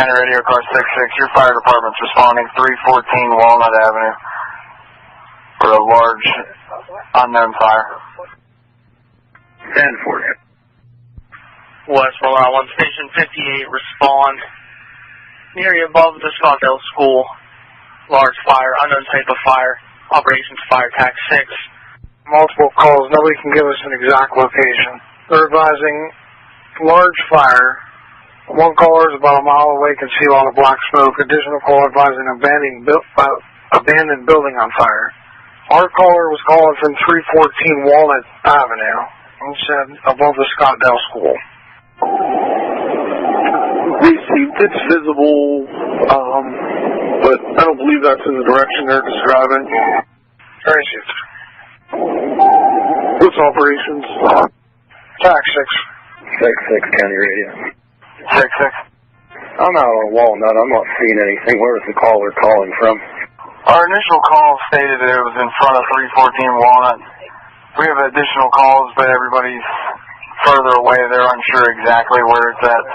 County Radio Car 66, your fire department's responding 314 Walnut Avenue for a large unknown fire. 10-4. West Rhode Island, Station 58, respond. Near above the Scottsdale School. Large fire, unknown type of fire. Operations Fire Tac 6. Multiple calls, nobody can give us an exact location. They're advising large fire. One caller is about a mile away, can see a lot of black smoke. Additional call advising abandoned building on fire. Our caller was calling from 314 Walnut Avenue. He said above the Scottsdale School. Received, it's visible, but I don't believe that's in the direction they're describing. Received. What's operations? Tac 6 County Radio. 66. I'm out on Walnut. I'm not seeing anything. Where is the caller calling from? Our initial call stated that it was in front of 314 Walnut. We have additional calls, but everybody's further away. They're unsure exactly where it's at.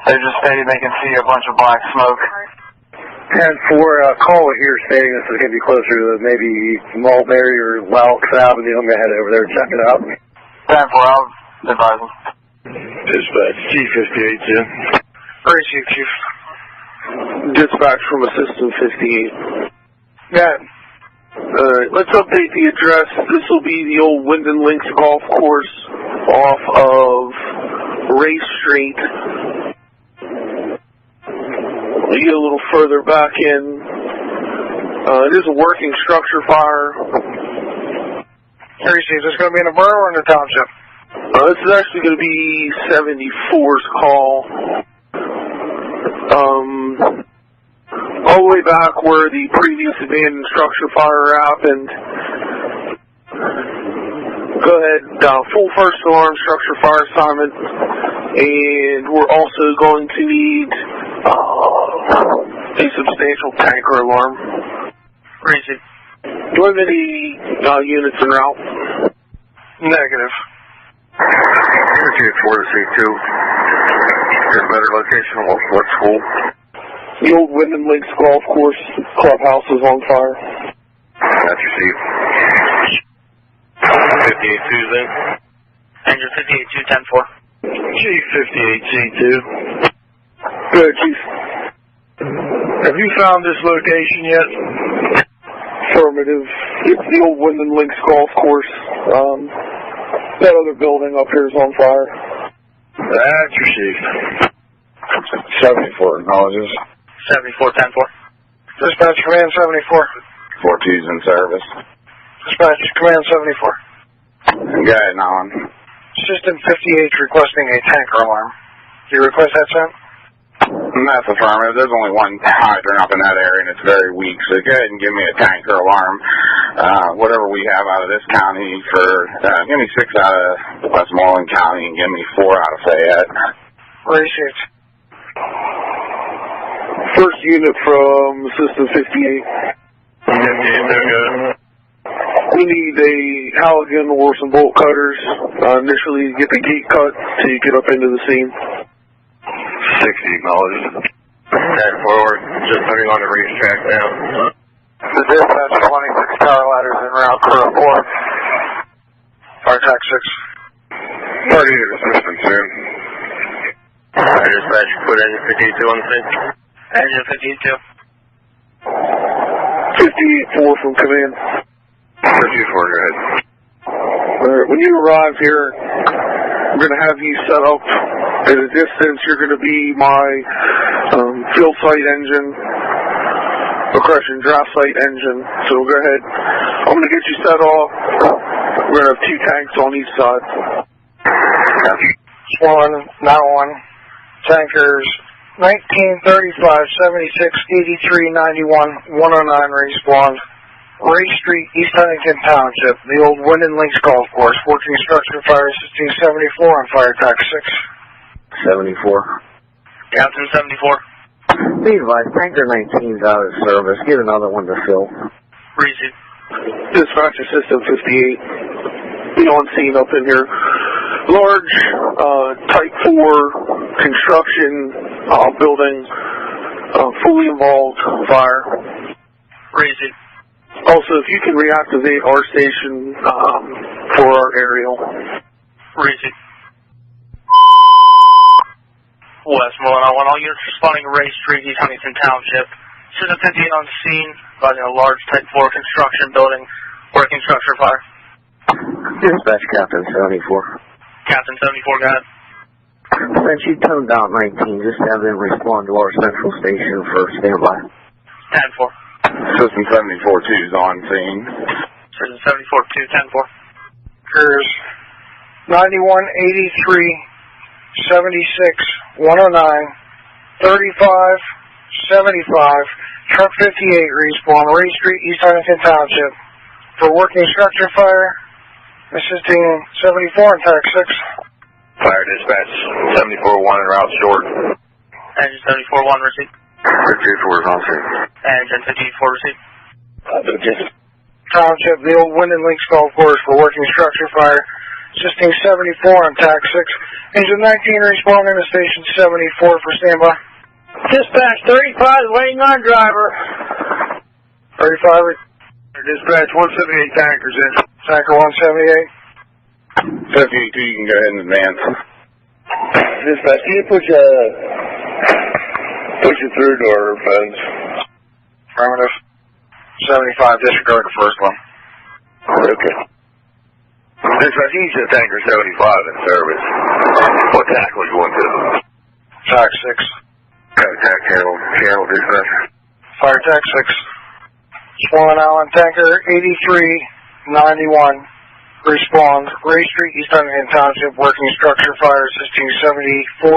They just stated they can see a bunch of black smoke. 10-4, caller here stating this is going to be closer to maybe Mulberry or Loucks Avenue. I'm going to head over there and check it out. 10-4, I'll advise them. Dispatch, G58, Received, Chief. Dispatch from Assistant 58. Yeah. Alright, let's update the address. This will be the old Wyndham Links Golf Course off of Ray Street. We get a little further back in. It is a working structure fire. Received. Is this going to be in the borough or in the township? This is actually going to be 74's call. All the way back where the previous abandoned structure fire happened. Go ahead, full first alarm structure fire assignment. And we're also going to need a substantial tanker alarm. Received. Do you have any units en route? Negative. 4 to C2. Is there a better location? What school? The old Wyndham Links Golf Course clubhouse is on fire. That's received. 58 Tuesday. Engine 58-2, 10-4. G58C2. Good, Chief. Have you found this location yet? Affirmative. It's the old Wyndham Links Golf Course. That other building up here is on fire. That's received. 74 acknowledges. 74-10-4. Dispatch Command 74. 4T's in service. Dispatch Command 74. Got it on. Assistant 58 requesting a tanker alarm. Do you request that, sir? That's affirmative. There's only one hydrant up in that area, and it's very weak, so go ahead and give me a tanker alarm. Whatever we have out of this county give me 6 out of Westmoreland County and give me 4 out of Fayette. Received. First unit from Assistant 58. We need a Halligan or some bolt cutters initially to get the gate cut so you get up into the scene. 60 acknowledged. Okay, forward. Just putting on the racetrack now. The dispatch 26 power ladders en route for a 4. Fire Tac 6. Party to assistance soon. Dispatch, put engine 52 on the scene. Engine 52. 58-4 from command. 54, go ahead. Alright, when you arrive here, we're going to have you set up at a distance. You're going to be my field site engine, compression draft site engine. So go ahead. I'm going to get you set off. We're going to have 2 tanks on each side. One, now one. Tankers 1935, 76, 83, 91, 109 respawn. Ray Street, East Huntington Township, the old Wyndham Links Golf Course, working structure fire assisting 74 on Fire Tac 6. 74. Captain 74. Be advised, tanker 19's out of service. Get another one to fill. Received. Dispatch Assistant 58. Be on scene up in here. Large Type 4 construction building fully involved fire. Receive. Also, if you can reactivate our station for our aerial. Receive. Westmoreland, all units responding to Ray Street, East Huntington Township. System 58 on scene, advising a large Type 4 construction building, working structure fire. Dispatch Captain 74. Captain 74, got it. Since you toned out 19, just have them respond to our central station for standby. 10-4. System 74-2 is on scene. System 74-2, 10-4. Here's 9183, 76, 109, 35, 75, truck 58 respawn, Ray Street, East Huntington Township. For working structure fire, assisting 74 and TAC 6. Fire dispatch 74-1 en route short. Engine 74-1, receive. 54 is on scene. Engine 54, receive. Township, the old Wind and Links Golf Course for working structure fire, assisting 74 on TAC 6. Engine 19 responding to station 74 for standby. Dispatch 35 waiting on driver. 35. Dispatch 178 tankers in. Tanker 178. 78-2, you can go ahead and advance. Dispatch, can you push it through to our phones? Affirmative. 75, disregard the first one. Okay. Dispatch, you use tanker 75 in service. What tackle you want to? TAC 6. Tack channel dispatch. Fire TAC 6. Swan Island Tanker 8391. Respond. Ray Street, East Huntington Township, working structure fire, assisting 74.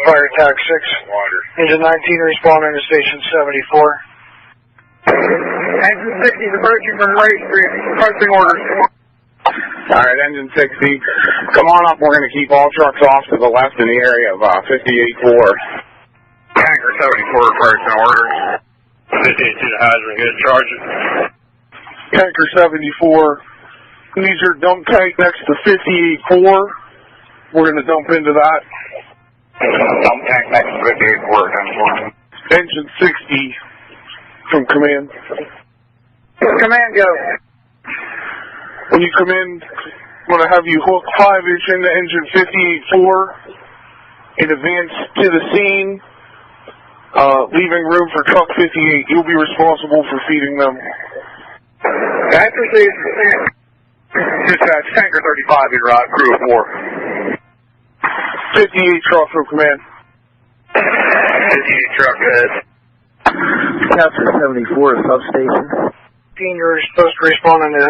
Fire TAC 6. Engine 19 responding to station 74. Engine 60 approaching from Ray Street. Posting orders. Alright, engine 60, come on up. We're going to keep all trucks off to the left in the area of 58-4. Tanker 74 approaching orders. 58 to the hydrant, good charge it. Tanker 74, needs your dump tank next to 58-4. We're going to dump into that. Dump tank next to 58-4. Engine 60 from command. Command go. When you come in, I'm going to have you hook 5-inch into engine 58-4 and advance to the scene, leaving room for truck 58. You'll be responsible for feeding them. Tanker dispatch, tanker 35 in route, crew of 4. 58 truck from command. 58 truck ahead. Captain 74 is substation. You're supposed to respond into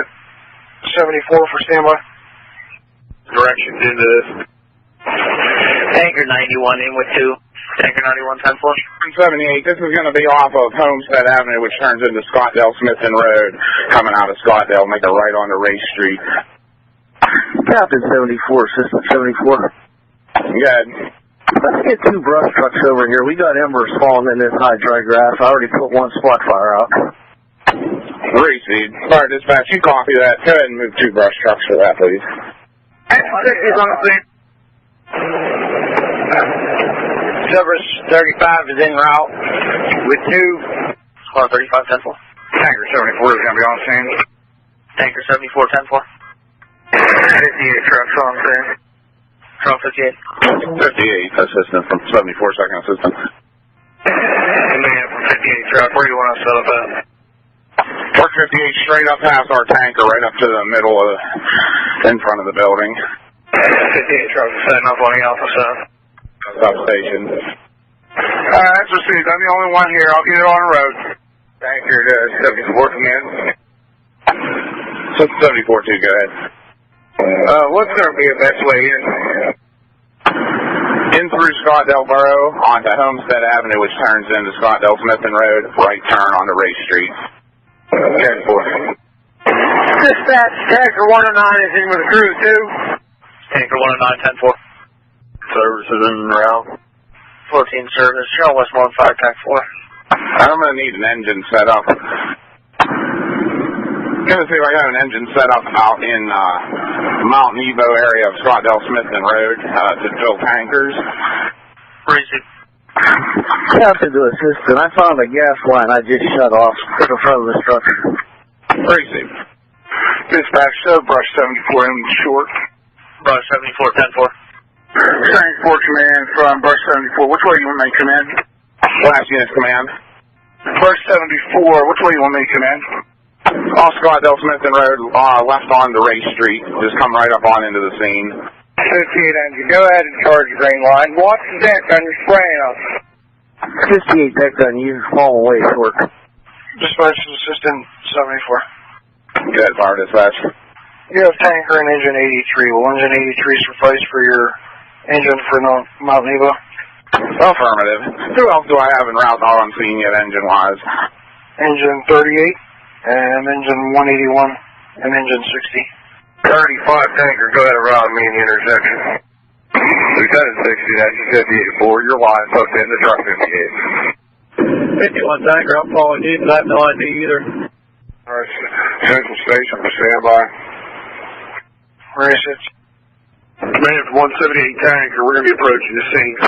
74 for standby. Directions into this. Tanker 91 in with 2. Tanker 91, 10-4. 78, this is going to be off of Homestead Avenue, which turns into Scottsdale-Smithton Road. Coming out of Scottsdale, make a right onto Ray Street. Captain 74, System 74. Good. Let's get 2 brush trucks over here. We got embers falling in this high dry grass. I already put 1 spot fire out. Receive. Fire dispatch, you copy that. Go ahead and move 2 brush trucks for that, please. Engine 6 is on the scene. Service 35 is en route with 2. Squad 35, 10-4. Tanker 74 is going to be on scene. Tanker 74, 10-4. 58 trucks on scene. Truck 58. 58, assistant from 74, second assistant. Command from 58 truck, where do you want to set up at? Truck 58 straight up past our tanker, right up to the middle of in front of the building. 58 trucks are setting up on the alpha side. Substation. That's received. I'm the only one here. I'll get it on the road. Tanker 74 command. 74-2, go ahead. What's going to be the best way in? In through Scottsdale Borough onto Homestead Avenue, which turns into Scottsdale-Smithton Road, right turn onto Ray Street. 10-4. Dispatch tanker 109 is in with a crew of 2. Tanker 109, 10-4. Services en route. 14 service, Cheryl Westmoreland, Fire TAC 4. I'm going to need an engine set up. I'm going to see if I got an engine set up out in Mountain Evo area of Scottsdale-Smithton Road to fill tankers. Receive. Captain to assistant, I found a gas line I just shut off in front of the structure. Receive. Dispatch, brush 74 in short. Brush 74, 10-4. 74 command from brush 74. Which way you want me to come in? Last unit command. Brush 74, which way you want me to come in? Oscar Del Smithson Road, left on to Ray Street. Just come right up on into the scene. 58 engine, go ahead and charge the green line. Watch the deck on your spraying us. 58 deck gun, you fall away short. Dispatch assistant 74. Good, fire dispatch. You have tanker and engine 83. Will engine 83 suffice for your engine for Mount Nebo? Affirmative. Who else do I have en route not on scene yet, engine-wise? Engine 38 and engine 181 and engine 60. 35 tanker, go ahead and route me in the intersection. Lieutenant 60, that's 58-4. Your line hooked in the truck 58. 51 tanker, I'm following you, but I have no ID either. Alright, Central Station for standby. Where is it? Command for 178 tanker, we're going to be approaching the scene.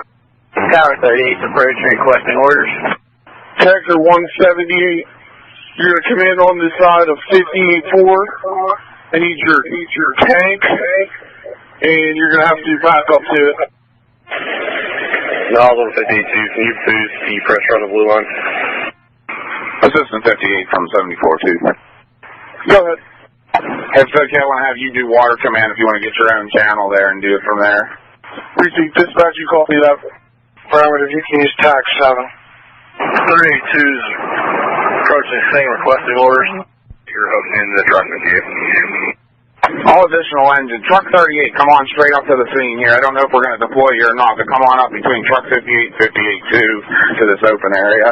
Tower 38 approaching, requesting orders. Tanker 178, you're going to come in on the side of 58-4. I need your tank, and you're going to have to back up to it. Nozzle 52, can you boost the pressure on the blue line? Assistant 58 from 74 too. Go ahead. If it's okay, I want to have you do water command if you want to get your own channel there and do it from there. Receive dispatch, you copy that. Parameter, you can use TAC 7. 382's approaching the scene, requesting orders. You're hooked in the truck with you. All additional engine. Truck 38, come on straight up to the scene here. I don't know if we're going to deploy you or not, but come on up between truck 58 and 58-2 to this open area.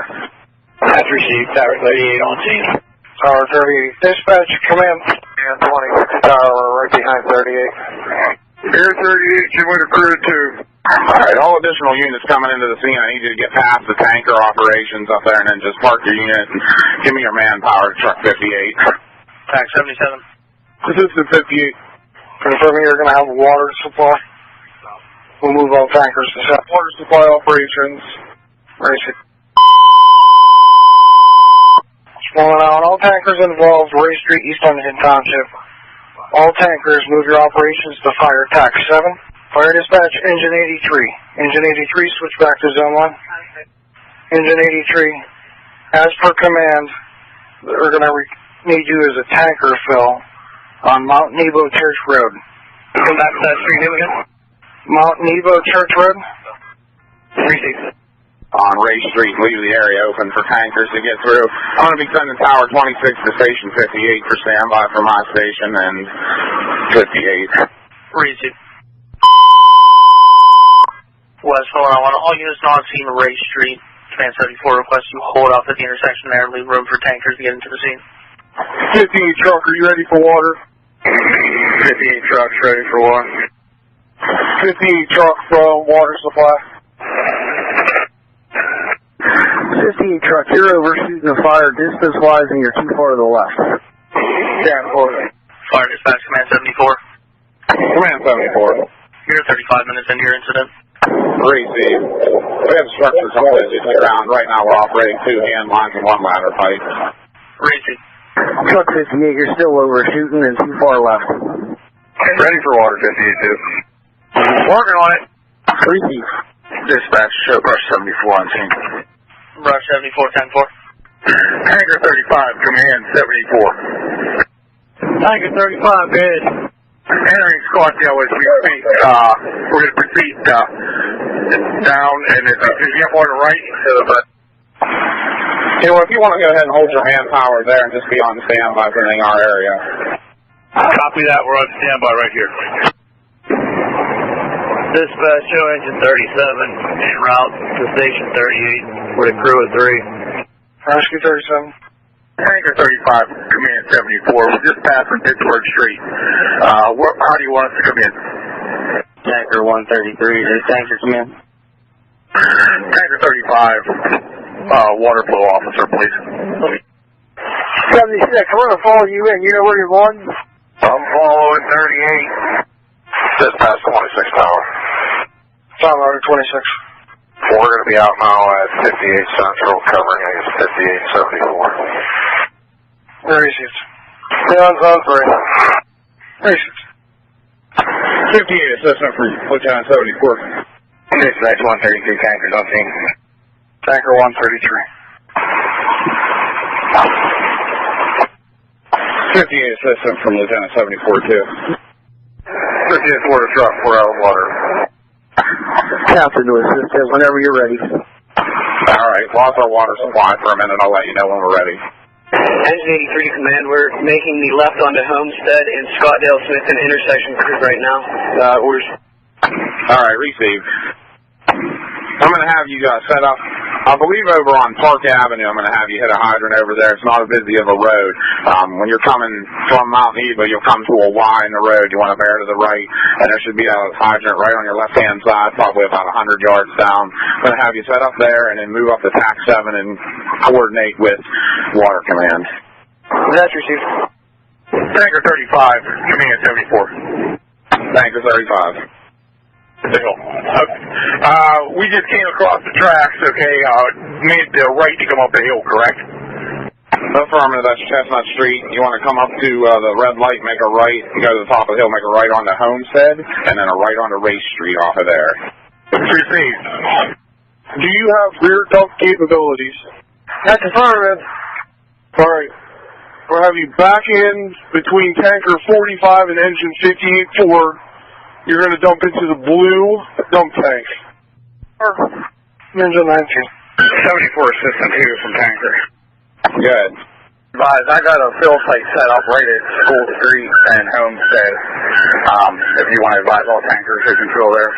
That's received, Tower 38 on scene. Tower 38. Dispatch, command. And 20. Tower right behind 38. Air 38, you with a crew 2. Alright, all additional units coming into the scene. I need you to get past the tanker operations up there and then just park your unit and give me your manpower to truck 58. TAC 77. Assistant 58. Confirming you're going to have water supply. We'll move all tankers to set. Water supply operations. Race it. Spelling out all tankers involved, Ray Street, East Huntington Township. All tankers, move your operations to fire TAC 7. Fire dispatch, engine 83. Engine 83, switch back to zone 1. Engine 83, as per command, we're going to need you as a tanker fill on Mount Nebo Church Road. Come back to that street again. Mount Nebo Church Road. Receive. On Ray Street, leave the area open for tankers to get through. I'm going to be sending Tower 26 to Station 58 for standby for my station and 58. Receive. West, hold on. All units not seen Ray Street. Command 74 requests you hold off at the intersection there and leave room for tankers to get into the scene. 58 truck, are you ready for water? 58 trucks ready for water. 58 truck from water supply. 58 truck, you're overshooting the fire distance-wise and you're too far to the left. Yeah, over. Fire dispatch, command 74. Command 74. You're 35 minutes into your incident. Receive. We have structures on the ground. Right now we're operating 2 hand lines and 1 ladder pipe. Receive. Truck 58, you're still overshooting and too far left. Ready for water 58-2. Working on it. Receive. Dispatch, show brush 74 on scene. Brush 74, 10-4. Tanker 35, command 74. Tanker 35, good. Entering Scottsdale as we speak. We're going to proceed down, and if you have water right to the left. You know, if you want to go ahead and hold your manpower there and just be on standby for our area. Copy that, we're on standby right here. Dispatch, show engine 37 en route to station 38 with a crew of 3. Rescue 37. Tanker 35, command 74. We're just passing Pittsburgh Street. How do you want us to come in? Tanker 133, there's tanker come in. Tanker 35, water flow officer, please. 76, I'm going to follow you in. You know where you're going? I'm following 38. Just past the 26 tower. Tower 26. We're going going to be out now at 58 Central, covering, I guess, 5874. Where is it? Yeah, sounds right. Where is it? 58 assessment from Lieutenant 74. Dispatch 133, tankers on scene. Tanker 133. 58 assessment from Lieutenant 74 too. 58 water truck, 4 out of water. Captain to assist us whenever you're ready. Alright, lost our water supply for a minute. I'll let you know when we're ready. Engine 83 to command, we're making the left onto Homestead and Scottdale Smithton intersection crew right now. Orders. Alright, receive. I'm going to have you set up, I believe over on Park Avenue, I'm going to have you hit a hydrant over there. It's not as busy of a road. When you're coming from Mount Eva, you'll come to a Y in the road. You want to bear to the right, and there should be a hydrant right on your left-hand side, probably about 100 yards down. I'm going to have you set up there and then move up to TAC 7 and coordinate with Water Command. That's received. Tanker 35, command 74. Tanker 35. We just came across the tracks, okay, made the right to come up the hill, correct? Affirmative, that's Chestnut Street. You want to come up to the red light, make a right, go to the top of the hill, make a right onto Homestead, and then a right onto Race Street off of there. Received. Do you have rear dump capabilities? That's affirmative. Alright. We'll have you back in between tanker 45 and engine 58-4. You're going to dump into the blue dump tank. Engine 19. 74 assistant here from Tanker. Good. Advise, I got a fill site set up right at School Street and Homestead. If you want to advise all tankers who can fill there.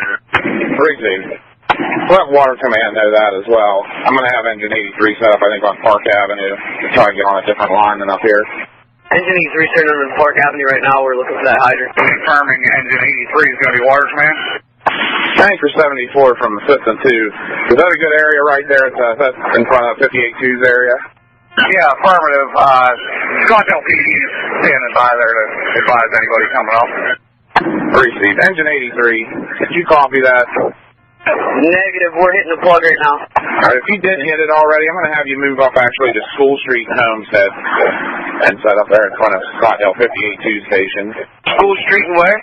Receive. Let Water Command know that as well. I'm going to have engine 83 set up, I think, on Park Avenue to try to get on a different line than up here. Engine 83 turning on Park Avenue right now. We're looking for that hydrant. Confirming engine 83 is going to be Water Command. Tanker 74 from Assistant 2. Is that a good area right there? That's in front of 58-2's area? Yeah, affirmative. Scottdale PD is standing by there to advise anybody coming up. Receive. Engine 83, did you copy that? Negative. We're hitting the plug right now. Alright, if you didn't hit it already, I'm going to have you move up actually to School Street and Homestead and set up there in front of Scottdale 58-2 station. School Street and where?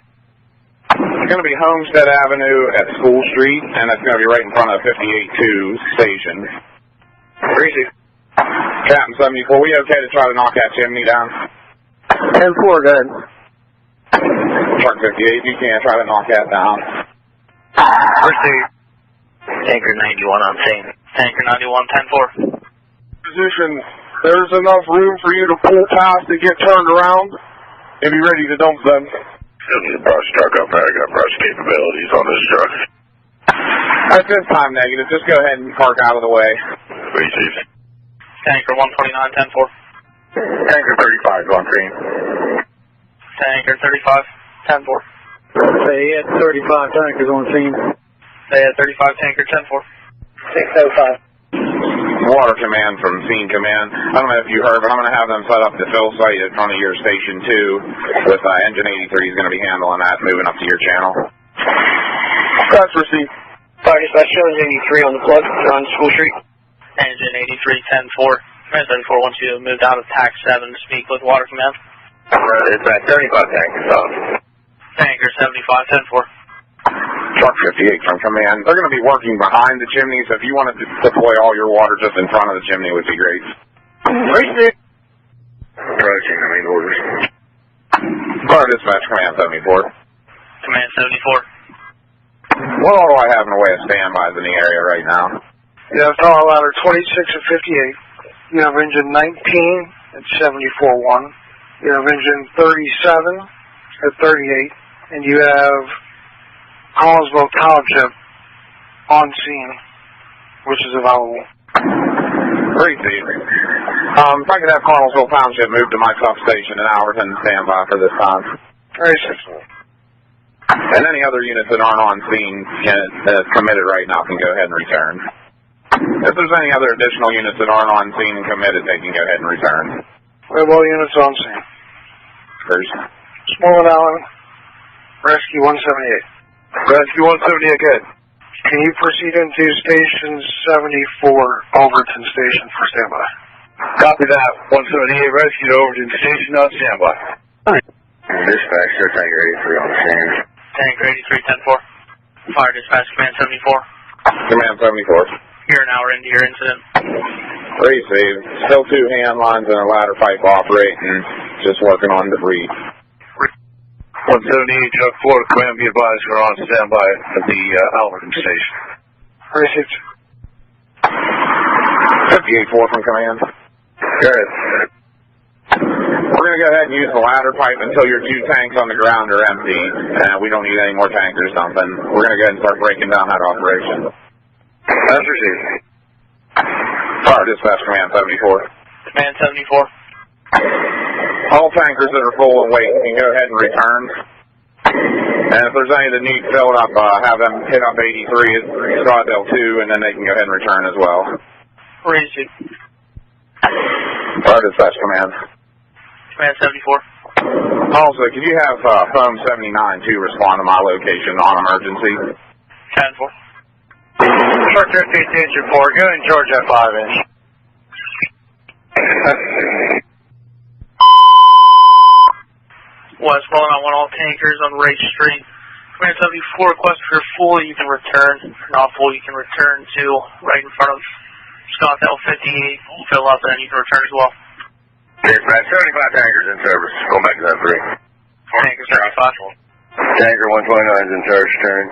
It's going to be Homestead Avenue at School Street, and it's going to be right in front of 58-2 station. Receive. Captain 74, we okay to try to knock that chimney down? 10-4, go ahead. Truck 58, you can't try to knock that down. Receive. Tanker 91 on scene. Tanker 91, 10-4. Position. There's enough room for you to pull past and get turned around and be ready to dump them. Still need a brush truck up there. I got brush capabilities on this truck. At this time, negative. Just go ahead and park out of the way. Receive. Tanker 129, 10-4. Tanker 35 on scene. Tanker 35, 10-4. Say at 35 tankers on scene. Say at 35, Tanker 10-4. 605. Water Command from Scene Command. I don't know if you heard, but I'm going to have them set up the fill site in front of your Station 2 with engine 83 is going to be handling that, moving up to your channel. That's received. Fire dispatch, show engine 83 on the plug on School Street. Engine 83, 10-4. Command 10-4 wants you to move down to TAC 7 to speak with Water Command. It's at 35 tankers on. Tanker 75, 10-4. Truck 58 from Command. They're going to be working behind the chimney, so if you want to deploy all your water just in front of the chimney would be great. Receive. Approaching, orders. Fire Dispatch Command 74. Command 74. What all do I have in the way of standbys in the area right now? You have power ladder 26 at 58. You have engine 19 at 74-1. You have engine 37 at 38. And you have Collinsville Township on scene, which is available. Receive. If I could have Collinsville Township moved to my substation in Alberton standby for this time. Receive. And any other units that aren't on scene that's committed right now can go ahead and return. If there's any other additional units that aren't on scene and committed, they can go ahead and return. We have all units on scene. First. Small Allen, Rescue 178. Rescue 178, good. Can you proceed into Station 74, Overton Station for standby? Copy that. 178 Rescue to Overton Station on standby. Dispatch, sir, Tanker 83 on the scene. Tanker 83, 10-4. Fire Dispatch, Command 74. Command 74. You're an hour into your incident. Receive. Still 2 hand lines and a ladder pipe operating. Just working on debris. 178 Chuck 4, command be advised we're on standby at the Alberton Station. Received. 58-4 from command. Good. We're going to go ahead and use the ladder pipe until your 2 tanks on the ground are empty. We don't need any more tankers dumping. We're going to go ahead and start breaking down that operation. That's received. Fire Dispatch, Command 74. Command 74. All tankers that are full and waiting can go ahead and return. And if there's any that need filled up, have them hit up 83 at Scottsdale 2, and then they can go ahead and return as well. Receive. Fire Dispatch, Command. Command 74. Also, can you have Foam 79 to respond to my location on emergency? 10-4. Short 50 to engine 4, go and charge that 5-inch. Westbound, I want all tankers on Ray Street. Command 74, request if you're full, you can return. If you're not full, you can return to right in front of Scottsdale 58. Fill up, and then you can return as well. Dispatch, 75 tankers in service. Go back to that 3. Tanker 75. Tanker 129 is in charge, turn.